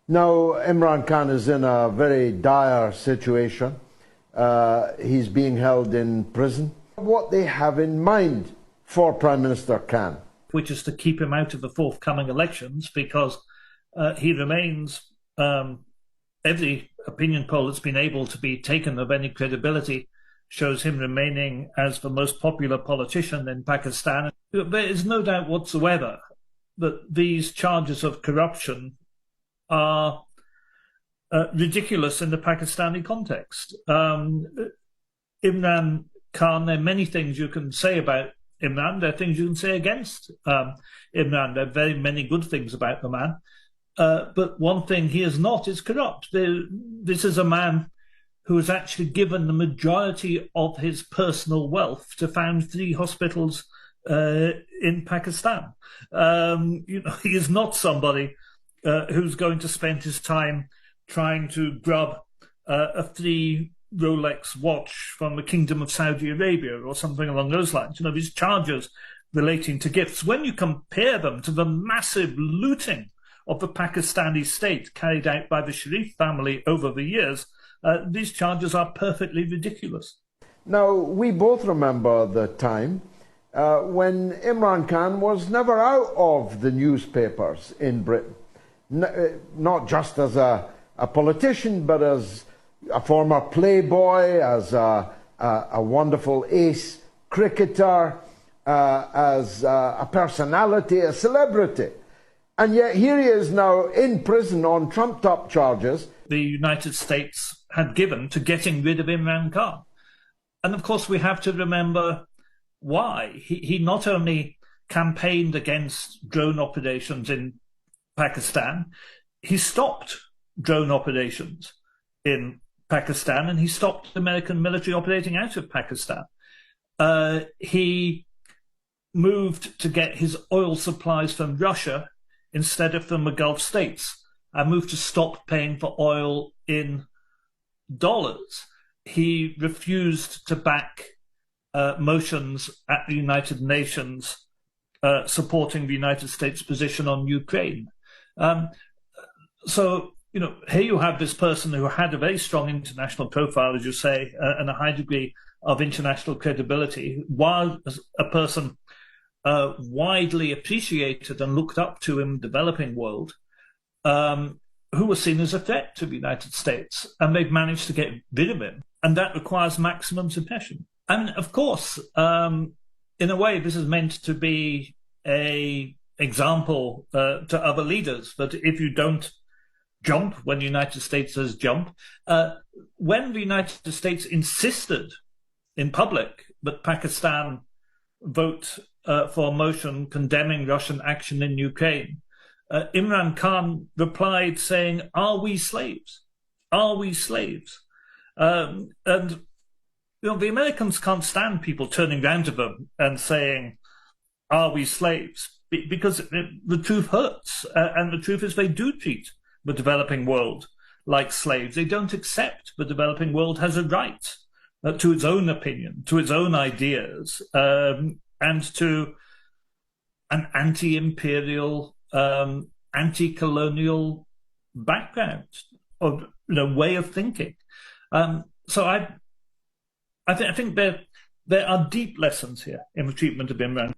Now, Imran Khan is in a very dire situation. He's being held in prison. What they have in mind for Prime Minister Khan? Which is to keep him out of the forthcoming elections, because he remains, every opinion poll that's been able to be taken of any credibility shows him remaining as the most popular politician in Pakistan. There is no doubt whatsoever that these charges of corruption are ridiculous in the Pakistani context. Imran Khan, there are many things you can say about Imran. There are things you can say against Imran. There are very many good things about the man. But one thing he is not is corrupt. This is a man who has actually given the majority of his personal wealth to found 3 hospitals in Pakistan. He is not somebody who's going to spend his time trying to grab a 3 Rolex watch from the Kingdom of Saudi Arabia or something along those lines. These charges relating to gifts, when you compare them to the massive looting of the Pakistani state carried out by the Sharif family over the years, these charges are perfectly ridiculous. Now, we both remember the time when Imran Khan was never out of the newspapers in Britain, not just as a politician, but as a former playboy, as a wonderful ace cricketer, as a personality, a celebrity. And yet here he is now in prison on trumped-up charges. The United States had given to getting rid of Imran Khan. And of course we have to remember why. He not only campaigned against drone operations in Pakistan, he stopped drone operations in Pakistan, and he stopped American military operating out of Pakistan. He moved to get his oil supplies from Russia instead of from the Gulf states, and moved to stop paying for oil in dollars. He refused to back motions at the United Nations supporting the United States position on Ukraine. So, here you have this person who had a very strong international profile, as you say, and a high degree of international credibility, while a person widely appreciated and looked up to in the developing world, who was seen as a threat to the United States, and they've managed to get rid of him. And that requires maximum suppression. And of course, in a way, this is meant to be an example to other leaders, that if you don't jump when the United States says jump, when the United States insisted in public that Pakistan vote for a motion condemning Russian action in Ukraine, Imran Khan replied saying, "Are we slaves? Are we slaves?" And the Americans can't stand people turning round to them and saying, "Are we slaves?" Because the truth hurts, and the truth is they do treat the developing world like slaves. They don't accept the developing world has a right to its own opinion, to its own ideas, and to an anti-imperial, anti-colonial background or way of thinking. So I think there are deep lessons here in the treatment of Imran.